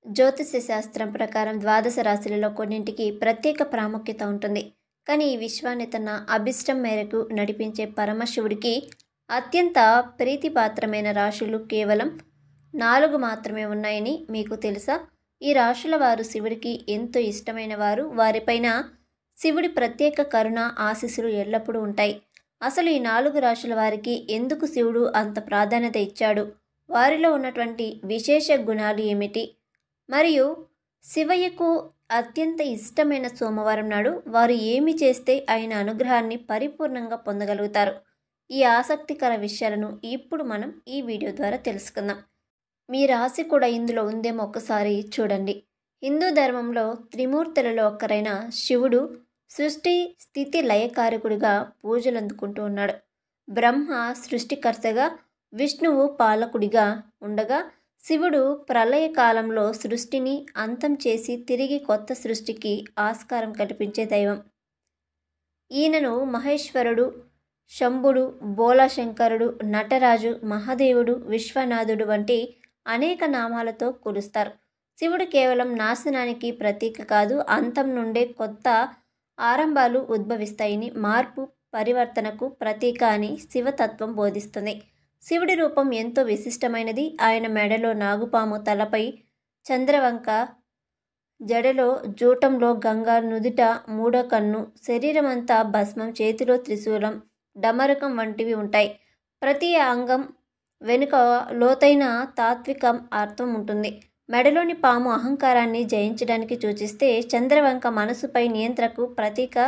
జ్యోతిష్య శాస్త్రం ప్రకారం ద్వాదశ రాశులలో కొన్నింటికి ప్రత్యేక ప్రాముఖ్యత ఉంటుంది. కానీ ఈ విశ్వాన్ని తన అభిష్టం మేరకు నడిపించే పరమశివుడికి అత్యంత ప్రీతిపాత్రమైన రాశులు కేవలం 4 మాత్రమే ఉన్నాయని మీకు తెలుసా? ఈ రాశుల వారు శివుడికి ఎంతో ఇష్టమైన వారు. వారిపైన శివుడి ప్రత్యేక కరుణ ఆశీస్సులు ఎల్లప్పుడూ ఉంటాయి. అసలు ఈ 4 రాశుల వారికి ఎందుకు శివుడు అంత ప్రాధాన్యత ఇచ్చాడు? వారిలో ఉన్నటువంటి విశేష గుణాలు ఏమిటి? మరియు శివయ్యకు అత్యంత ఇష్టమైన సోమవారం నాడు వారు ఏమి చేస్తే ఆయన అనుగ్రహాన్ని పరిపూర్ణంగా పొందగలుగుతారు? ఈ ఆసక్తికర విషయాలను ఇప్పుడు మనం ఈ వీడియో ద్వారా తెలుసుకుందాం. మీ రాశి కూడా ఇందులో ఉందేమో ఒక్కసారి చూడండి. హిందూ ధర్మంలో త్రిమూర్తులలో ఒక్కరైన శివుడు సృష్టి స్థితి లయకారకుడిగా పూజలు అందుకుంటూ ఉన్నాడు. బ్రహ్మ సృష్టికర్తగా, విష్ణువు పాలకుడిగా ఉండగా, శివుడు ప్రళయ కాలంలో సృష్టిని అంతం చేసి తిరిగి కొత్త సృష్టికి ఆస్కారం కల్పించే దైవం. ఈయనను మహేశ్వరుడు, శంభుడు, బోలాశంకరుడు, నటరాజు, మహాదేవుడు, విశ్వనాథుడు వంటి అనేక నామాలతో కొలుస్తారు. శివుడు కేవలం నాశనానికి ప్రతీక కాదు, అంతం నుండే కొత్త ఆరంభాలు ఉద్భవిస్తాయని, మార్పు పరివర్తనకు ప్రతీక అని శివతత్వం బోధిస్తుంది. శివుడి రూపం ఎంతో విశిష్టమైనది. ఆయన మెడలో నాగుపాము, తలపై చంద్రవంక, జడలో జూటంలో గంగ, నుదుట 3వ కన్ను, శరీరమంతా భస్మం, చేతిలో త్రిశూలం, డమరకం వంటివి ఉంటాయి. ప్రతి అంగం వెనుక లోతైన తాత్వికం అర్థం ఉంటుంది. మెడలోని పాము అహంకారాన్ని జయించడానికి సూచిస్తే, చంద్రవంక మనసుపై నియంత్రణకు ప్రతీక,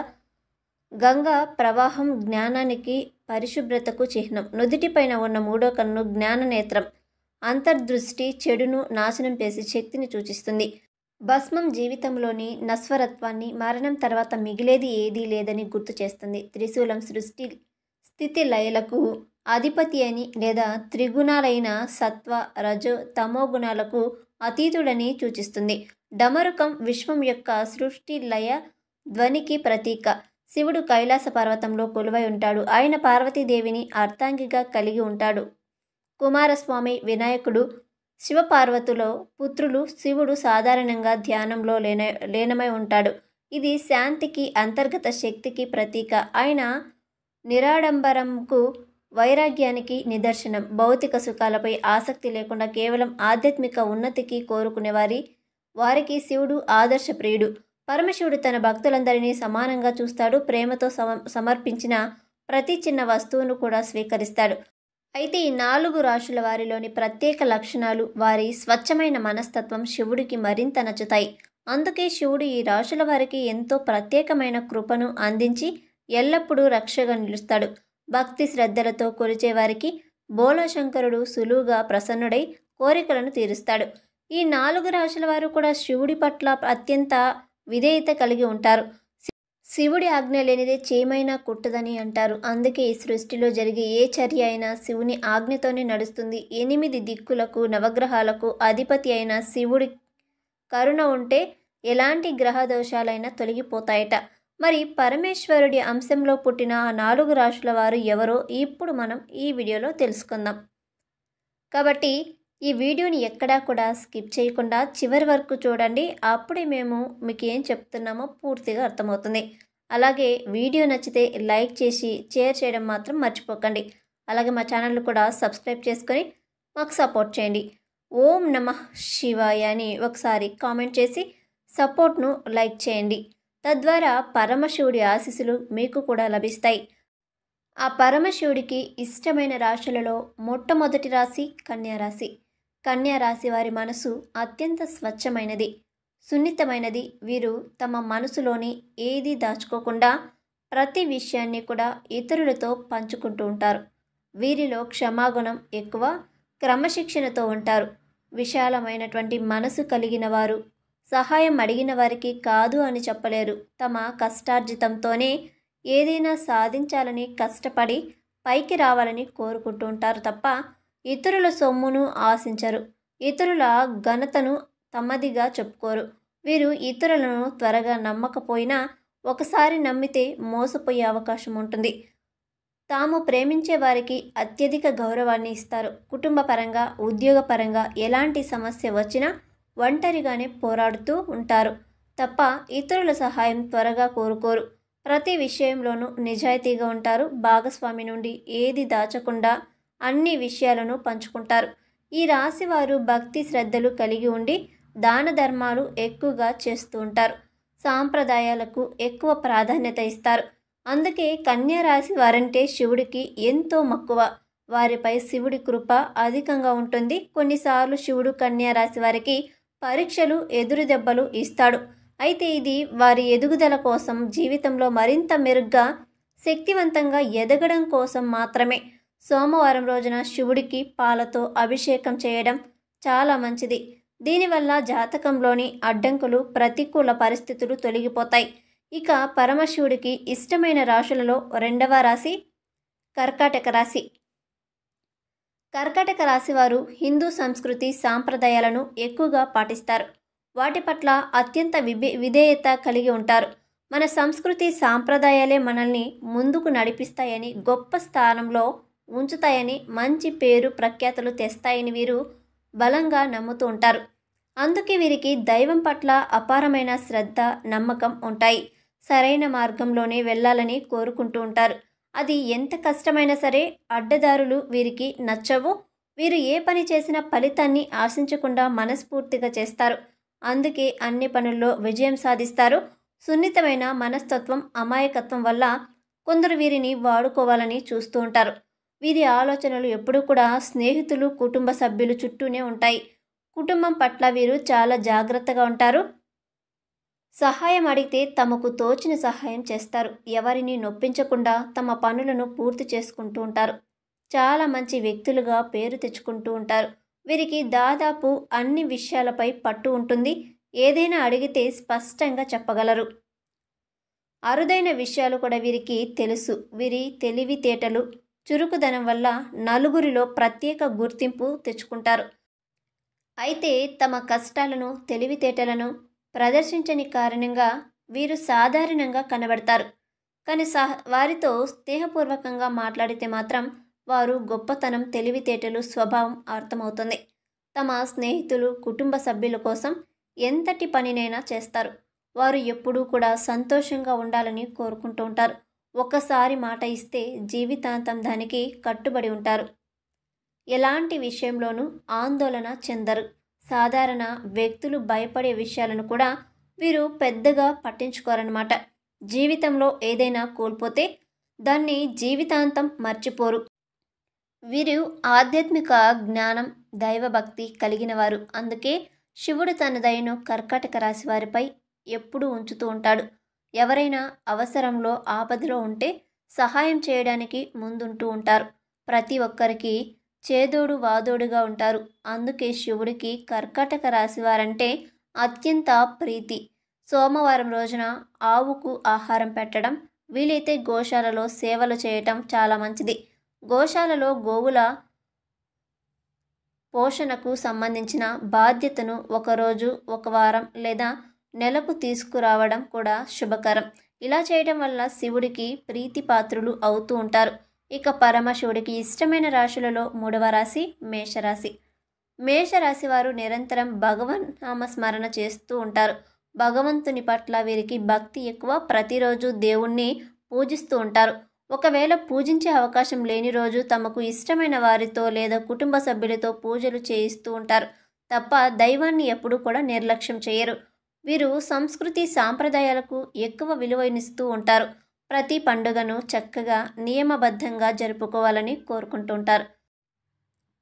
గంగా ప్రవాహం జ్ఞానానికి పరిశుభ్రతకు చిహ్నం, నుదిటిపైన ఉన్న 3వ కన్ను జ్ఞాననేత్రం, అంతర్దృష్టి చెడును నాశనం చేసి శక్తిని సూచిస్తుంది. భస్మం జీవితంలోని నశ్వరత్వాన్ని, మరణం తర్వాత మిగిలేది ఏదీ లేదని గుర్తు చేస్తుంది. త్రిశూలం సృష్టి స్థితి లయలకు అధిపతి అని, లేదా త్రిగుణాలైన సత్వ, రజో, తమో గుణాలకు అతీతుడని సూచిస్తుంది. డమరుకం విశ్వం యొక్క సృష్టి లయ ధ్వనికి ప్రతీక. శివుడు కైలాస పర్వతంలో కొలువై ఉంటాడు. ఆయన పార్వతీదేవిని అర్ధాంగిగా కలిగి ఉంటాడు. కుమారస్వామి, వినాయకుడు, శివపార్వతుల పుత్రులు. శివుడు సాధారణంగా ధ్యానంలో లీనమై ఉంటాడు. ఇది శాంతికి, అంతర్గత శక్తికి ప్రతీక. ఆయన నిరాడంబరంకు, వైరాగ్యానికి నిదర్శనం. భౌతిక సుఖాలపై ఆసక్తి లేకుండా కేవలం ఆధ్యాత్మిక ఉన్నతికి కోరుకునే వారికి శివుడు ఆదర్శప్రియుడు. పరమశివుడు తన భక్తులందరినీ సమానంగా చూస్తాడు. ప్రేమతో సమర్పించిన ప్రతి చిన్న వస్తువును కూడా స్వీకరిస్తాడు. అయితే ఈ 4 రాశుల వారిలోని ప్రత్యేక లక్షణాలు, వారి స్వచ్ఛమైన మనస్తత్వం శివుడికి మరింత నచ్చుతాయి. అందుకే శివుడు ఈ రాశుల వారికి ఎంతో ప్రత్యేకమైన కృపను అందించి ఎల్లప్పుడూ రక్షగా నిలుస్తాడు. భక్తి శ్రద్ధలతో కొలిచే వారికి బోలాశంకరుడు సులువుగా ప్రసన్నుడై కోరికలను తీరుస్తాడు. ఈ 4 రాశుల వారు కూడా శివుడి పట్ల అత్యంత విధేయత కలిగి ఉంటారు. శివుడి ఆజ్ఞ లేనిదే చేమైనా కుట్టదని అంటారు. అందుకే ఈ సృష్టిలో జరిగే ఏ చర్య అయినా శివుని ఆజ్ఞతోనే నడుస్తుంది. 8 దిక్కులకు, నవగ్రహాలకు అధిపతి అయిన శివుడి కరుణ ఉంటే ఎలాంటి గ్రహ దోషాలైనా తొలగిపోతాయట. మరి పరమేశ్వరుడి అంశంలో పుట్టిన ఆ 4 రాశుల వారు ఎవరో ఇప్పుడు మనం ఈ వీడియోలో తెలుసుకుందాం. కాబట్టి ఈ వీడియోని ఎక్కడా కూడా స్కిప్ చేయకుండా చివరి వరకు చూడండి. అప్పుడే మేము మీకు ఏం చెప్తున్నామో పూర్తిగా అర్థమవుతుంది. అలాగే వీడియో నచ్చితే లైక్ చేసి షేర్ చేయడం మాత్రం మర్చిపోకండి. అలాగే మా ఛానల్ కూడా సబ్స్క్రైబ్ చేసుకొని మాకు సపోర్ట్ చేయండి. ఓం నమః శివాయ అని ఒకసారి కామెంట్ చేసి సపోర్ట్ను లైక్ చేయండి. తద్వారా పరమశివుడి ఆశీస్సులు మీకు కూడా లభిస్తాయి. ఆ పరమశివుడికి ఇష్టమైన రాశులలో మొట్టమొదటి రాశి కన్యారాశి. కన్యారాశి వారి మనసు అత్యంత స్వచ్ఛమైనది, సున్నితమైనది. వీరు తమ మనసులోని ఏదీ దాచుకోకుండా ప్రతి విషయాన్ని కూడా ఇతరులతో పంచుకుంటూ ఉంటారు. వీరిలో క్షమాగుణం ఎక్కువ, క్రమశిక్షణతో ఉంటారు. విశాలమైనటువంటి మనసు కలిగిన వారు. సహాయం అడిగిన వారికి కాదు అని చెప్పలేరు. తమ కష్టార్జితంతోనే ఏదైనా సాధించాలని కష్టపడి పైకి రావాలని కోరుకుంటూ ఉంటారు తప్ప ఇతరుల సొమ్మును ఆశించరు. ఇతరుల ఘనతను తమదిగా చెప్పుకోరు. వీరు ఇతరులను త్వరగా నమ్మకపోయినా ఒకసారి నమ్మితే మోసపోయే అవకాశం ఉంటుంది. తాము ప్రేమించే వారికి అత్యధిక గౌరవాన్ని ఇస్తారు. కుటుంబ పరంగా, ఉద్యోగపరంగా ఎలాంటి సమస్య వచ్చినా ఒంటరిగానే పోరాడుతూ ఉంటారు తప్ప ఇతరుల సహాయం త్వరగా కోరుకోరు. ప్రతి విషయంలోనూ నిజాయితీగా ఉంటారు. భాగస్వామి నుండి ఏది దాచకుండా అన్ని విషయాలను పంచుకుంటారు. ఈ రాశి వారు భక్తి శ్రద్ధలు కలిగి ఉండి దాన ధర్మాలు ఎక్కువగా చేస్తూ ఉంటారు. సాంప్రదాయాలకు ఎక్కువ ప్రాధాన్యత ఇస్తారు. అందుకే కన్యా రాశి వారంటే శివుడికి ఎంతో మక్కువ. వారిపై శివుడి కృప అధికంగా ఉంటుంది. కొన్నిసార్లు శివుడు కన్యా రాశి వారికి పరీక్షలు ఎదురు దెబ్బలు ఇస్తాడు. అయితే ఇది వారి ఎదుగుదల కోసం, జీవితంలో మరింత మెరుగ్గా శక్తివంతంగా ఎదగడం కోసం మాత్రమే. సోమవారం రోజున శివుడికి పాలతో అభిషేకం చేయడం చాలా మంచిది. దీనివల్ల జాతకంలోని అడ్డంకులు, ప్రతికూల పరిస్థితులు తొలగిపోతాయి. ఇక పరమశివుడికి ఇష్టమైన రాశులలో రెండవ రాశి కర్కాటక రాశి. కర్కాటక రాశి వారు హిందూ సంస్కృతి సాంప్రదాయాలను ఎక్కువగా పాటిస్తారు. వాటి పట్ల అత్యంత విధేయత కలిగి ఉంటారు. మన సంస్కృతి సాంప్రదాయాలే మనల్ని ముందుకు నడిపిస్తాయని, గొప్ప స్థానంలో ఉంచుతాయని, మంచి పేరు ప్రఖ్యాతులు తెస్తాయని వీరు బలంగా నమ్ముతూ ఉంటారు. అందుకే వీరికి దైవం పట్ల అపారమైన శ్రద్ధ, నమ్మకం ఉంటాయి. సరైన మార్గంలోనే వెళ్ళాలని కోరుకుంటూ ఉంటారు. అది ఎంత కష్టమైనా సరే అడ్డదారులు వీరికి నచ్చవు. వీరు ఏ పని చేసినా ఫలితాన్ని ఆశించకుండా మనస్ఫూర్తిగా చేస్తారు. అందుకే అన్ని పనుల్లో విజయం సాధిస్తారు. సున్నితమైన మనస్తత్వం, అమాయకత్వం వల్ల కొందరు వీరిని వాడుకోవాలని చూస్తూ ఉంటారు. వీరి ఆలోచనలు ఎప్పుడూ కూడా స్నేహితులు, కుటుంబ సభ్యులు చుట్టూనే ఉంటాయి. కుటుంబం పట్ల వీరు చాలా జాగ్రత్తగా ఉంటారు. సహాయం అడిగితే తమకు తోచిన సహాయం చేస్తారు. ఎవరిని నొప్పించకుండా తమ పనులను పూర్తి చేసుకుంటూ ఉంటారు. చాలా మంచి వ్యక్తులుగా పేరు తెచ్చుకుంటూ ఉంటారు. వీరికి దాదాపు అన్ని విషయాలపై పట్టు ఉంటుంది. ఏదైనా అడిగితే స్పష్టంగా చెప్పగలరు. అరుదైన విషయాలు కూడా వీరికి తెలుసు. వీరి తెలివితేటలు, చురుకుదనం వల్ల నలుగురిలో ప్రత్యేక గుర్తింపు తెచ్చుకుంటారు. అయితే తమ కష్టాలను, తెలివితేటలను ప్రదర్శించని కారణంగా వీరు సాధారణంగా కనబడతారు. కానీ వారితో స్నేహపూర్వకంగా మాట్లాడితే మాత్రం వారు గొప్పతనం, తెలివితేటలు, స్వభావం అర్థమవుతుంది. తమ స్నేహితులు, కుటుంబ సభ్యుల కోసం ఎంతటి పనినైనా చేస్తారు. వారు ఎప్పుడూ కూడా సంతోషంగా ఉండాలని కోరుకుంటూ ఉంటారు. ఒక్కసారి మాట ఇస్తే జీవితాంతం దానికి కట్టుబడి ఉంటారు. ఎలాంటి విషయంలోనూ ఆందోళన చెందరు. సాధారణ వ్యక్తులు భయపడే విషయాలను కూడా వీరు పెద్దగా పట్టించుకోరన్నమాట. జీవితంలో ఏదైనా కోల్పోతే దాన్ని జీవితాంతం మర్చిపోరు. వీరు ఆధ్యాత్మిక జ్ఞానం, దైవభక్తి కలిగిన వారు. అందుకే శివుడు తన దయను కర్కాటక రాశి వారిపై ఎప్పుడూ ఉంచుతూ ఉంటాడు. ఎవరైనా అవసరంలో, ఆపదలో ఉంటే సహాయం చేయడానికి ముందుంటూ ఉంటారు. ప్రతి ఒక్కరికి చేదోడు వాదోడుగా ఉంటారు. అందుకే శివుడికి కర్కాటక రాశి వారంటే అత్యంత ప్రీతి. సోమవారం రోజున ఆవుకు ఆహారం పెట్టడం, వీలైతే గోశాలలో సేవలు చేయటం చాలా మంచిది. గోశాలలో గోవుల పోషణకు సంబంధించిన బాధ్యతను ఒకరోజు, ఒక వారం లేదా నెలకు తీసుకురావడం కూడా శుభకరం. ఇలా చేయడం వల్ల శివుడికి ప్రీతిపాత్రులు అవుతూ ఉంటారు. ఇక పరమశివుడికి ఇష్టమైన రాశులలో మూడవ రాశి మేషరాశి. మేషరాశి వారు నిరంతరం భగవన్ నామస్మరణ చేస్తూ ఉంటారు. భగవంతుని పట్ల వీరికి భక్తి ఎక్కువ. ప్రతిరోజు దేవుణ్ణి పూజిస్తూ ఉంటారు. ఒకవేళ పూజించే అవకాశం లేని రోజు తమకు ఇష్టమైన వారితో లేదా కుటుంబ సభ్యులతో పూజలు చేయిస్తూ ఉంటారు తప్ప దైవాన్ని ఎప్పుడూ కూడా నిర్లక్ష్యం చేయరు. వీరు సంస్కృతి సాంప్రదాయాలకు ఎక్కువ విలువనిస్తూ ఉంటారు. ప్రతి పండుగను చక్కగా నియమబద్ధంగా జరుపుకోవాలని కోరుకుంటూ ఉంటారు.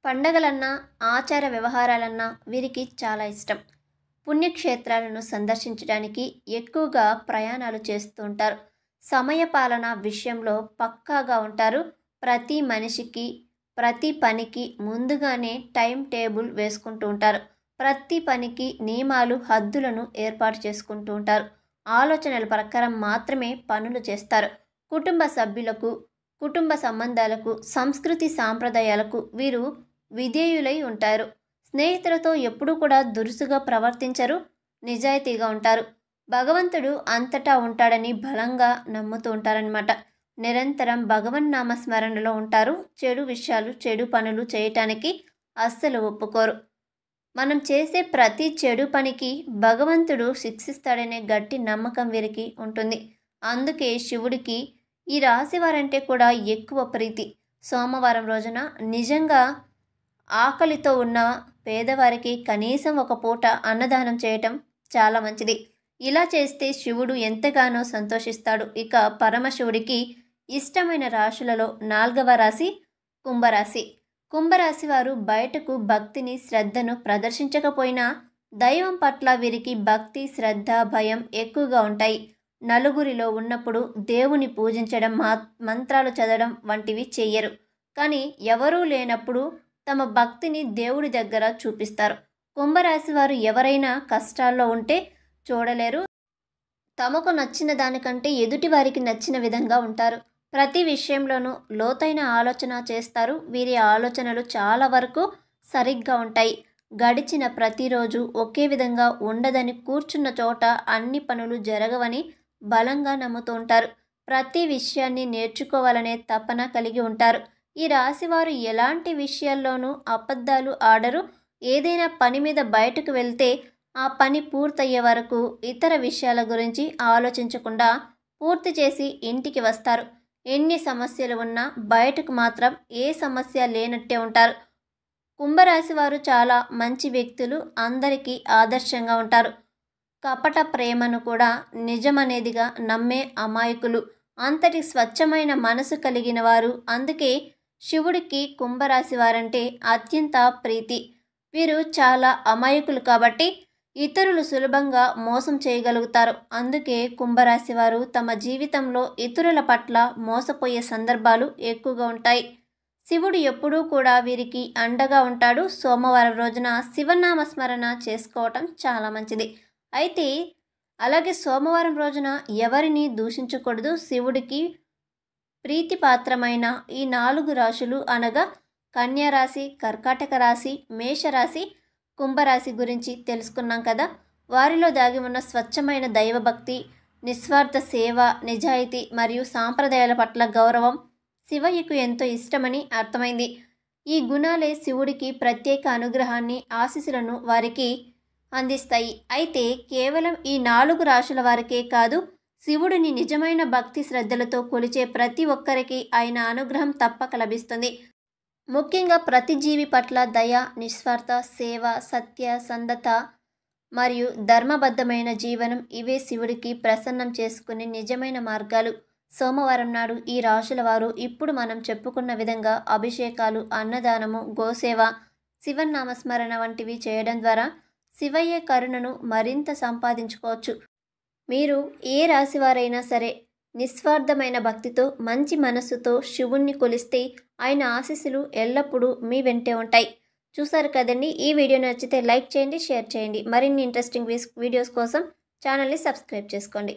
పండగలన్నా, ఆచార వ్యవహారాలన్నా వీరికి చాలా ఇష్టం. పుణ్యక్షేత్రాలను సందర్శించడానికి ఎక్కువగా ప్రయాణాలు చేస్తూ ఉంటారు. సమయపాలన విషయంలో పక్కాగా ఉంటారు. ప్రతి మనిషికి, ప్రతి పనికి ముందుగానే టైం టేబుల్ వేసుకుంటూ ఉంటారు. ప్రతి పనికి నియమాలు, హద్దులను ఏర్పాటు చేసుకుంటూ ఉంటారు. ఆలోచనల ప్రకారం మాత్రమే పనులు చేస్తారు. కుటుంబ సభ్యులకు, కుటుంబ సంబంధాలకు, సంస్కృతి సాంప్రదాయాలకు వీరు విధేయులై ఉంటారు. స్నేహితులతో ఎప్పుడూ కూడా దురుసుగా ప్రవర్తించరు. నిజాయితీగా ఉంటారు. భగవంతుడు అంతటా ఉంటాడని బలంగా నమ్ముతూ ఉంటారనమాట. నిరంతరం భగవన్నామ స్మరణలో ఉంటారు. చెడు విషయాలు, చెడు పనులు చేయటానికి అస్సలు ఒప్పుకోరు. మనం చేసే ప్రతి చెడు పనికి భగవంతుడు శిక్షిస్తాడనే గట్టి నమ్మకం వీరికి ఉంటుంది. అందుకే శివుడికి ఈ రాశి వారంటే కూడా ఎక్కువ ప్రీతి. సోమవారం రోజున నిజంగా ఆకలితో ఉన్న పేదవారికి కనీసం ఒక పూట అన్నదానం చేయటం చాలా మంచిది. ఇలా చేస్తే శివుడు ఎంతగానో సంతోషిస్తాడు. ఇక పరమశివుడికి ఇష్టమైన రాశులలో 4వ రాశి కుంభరాశి. కుంభరాశి వారు బయటకు భక్తిని శ్రద్ధను ప్రదర్శించకపోయినా దైవం పట్ల వీరికి భక్తి శ్రద్ధ భయం ఎక్కువగా ఉంటాయి. నలుగురిలో ఉన్నప్పుడు దేవుని పూజించడం మంత్రాలు చదవడం వంటివి చెయ్యరు. కానీ ఎవరూ లేనప్పుడు తమ భక్తిని దేవుడి దగ్గర చూపిస్తారు. కుంభరాశి వారు ఎవరైనా కష్టాల్లో ఉంటే చూడలేరు. తమకు నచ్చిన దానికంటే ఎదుటి వారికి నచ్చిన విధంగా ఉంటారు. ప్రతి విషయంలోనూ లోతైన ఆలోచన చేస్తారు. వీరి ఆలోచనలు చాలా వరకు సరిగ్గా ఉంటాయి. గడిచిన ప్రతిరోజు ఒకే విధంగా ఉండదని, కూర్చున్న చోట అన్ని పనులు జరగవని బలంగా నమ్ముతూ ఉంటారు. ప్రతి విషయాన్ని నేర్చుకోవాలనే తపన కలిగి ఉంటారు. ఈ రాశివారు ఎలాంటి విషయాల్లోనూ అబద్ధాలు ఆడరు. ఏదైనా పని మీద బయటకు వెళ్తే ఆ పని పూర్తయ్యే వరకు ఇతర విషయాల గురించి ఆలోచించకుండా పూర్తి చేసి ఇంటికి వస్తారు. ఎన్ని సమస్యలు ఉన్నా బయటకు మాత్రం ఏ సమస్య లేనట్టే ఉంటారు. కుంభరాశి వారు చాలా మంచి వ్యక్తులు. అందరికీ ఆదర్శంగా ఉంటారు. కపట ప్రేమను కూడా నిజమనేదిగా నమ్మే అమాయకులు. అంతటి స్వచ్ఛమైన మనసు కలిగిన వారు. అందుకే శివుడికి కుంభరాశి వారంటే అత్యంత ప్రీతి. వీరు చాలా అమాయకులు కాబట్టి ఇతరులు సులభంగా మోసం చేయగలుగుతారు. అందుకే కుంభరాశి వారు తమ జీవితంలో ఇతరుల పట్ల మోసపోయే సందర్భాలు ఎక్కువగా ఉంటాయి. శివుడు ఎప్పుడూ కూడా వీరికి అండగా ఉంటాడు. సోమవారం రోజున శివనామ స్మరణ చేసుకోవటం చాలా మంచిది. అయితే అలాగే సోమవారం రోజున ఎవరిని దూషించకూడదు. శివుడికి ప్రీతిపాత్రమైన ఈ 4 రాశులు అనగా కన్యారాశి, కర్కాటక రాశి, మేషరాశి, కుంభరాశి గురించి తెలుసుకున్నాం కదా. వారిలో దాగి ఉన్న స్వచ్ఛమైన దైవభక్తి, నిస్వార్థ సేవ, నిజాయితీ మరియు సాంప్రదాయాల పట్ల గౌరవం శివయ్యకు ఎంతో ఇష్టమని అర్థమైంది. ఈ గుణాలే శివుడికి ప్రత్యేక అనుగ్రహాన్ని, ఆశీస్సులను వారికి అందిస్తాయి. అయితే కేవలం ఈ 4 రాశుల వారికే కాదు, శివుడిని నిజమైన భక్తి శ్రద్ధలతో కొలిచే ప్రతి ఒక్కరికి ఆయన అనుగ్రహం తప్పక లభిస్తుంది. ముఖ్యంగా ప్రతి జీవి పట్ల దయ, నిస్వార్థ సేవ, సత్య సంధత మరియు ధర్మబద్ధమైన జీవనం ఇవే శివుడికి ప్రసన్నం చేసుకునే నిజమైన మార్గాలు. సోమవారం నాడు ఈ రాశుల వారు ఇప్పుడు మనం చెప్పుకున్న విధంగా అభిషేకాలు, అన్నదానము, గోసేవ, శివనామస్మరణ వంటివి చేయడం ద్వారా శివయ్య కరుణను మరింత సంపాదించుకోవచ్చు. మీరు ఏ రాశివారైనా సరే నిస్వార్థమైన భక్తితో మంచి మనస్సుతో శివుణ్ణి కొలిస్తే ఆయన ఆశీస్సులు ఎల్లప్పుడూ మీ వెంటే ఉంటాయి. చూసారు కదండి. ఈ వీడియో నచ్చితే లైక్ చేయండి, షేర్ చేయండి. మరిన్ని ఇంట్రెస్టింగ్ వీడియోస్ కోసం ఛానల్ని సబ్స్క్రైబ్ చేసుకోండి.